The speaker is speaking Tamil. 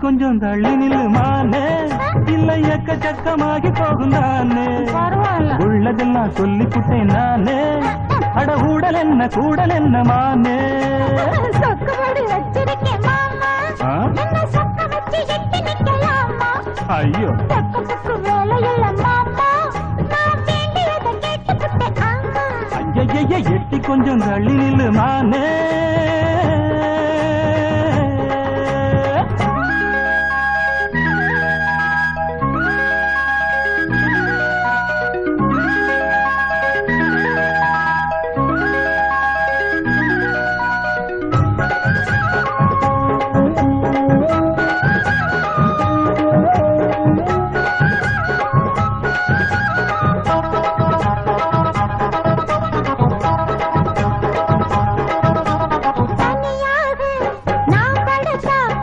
கொஞ்சம் தள்ளி நில்லு மானே, இல்லை எக்கச்சக்கமாகி போகும் தானே. உள்ளதெல்லாம் சொல்லி புட்டேன் நானே, அட ஊடல் என்ன கூடல் என்ன மானே. ஐயோ ஐய எட்டி கொஞ்சம் தள்ளி நில்லு மானே.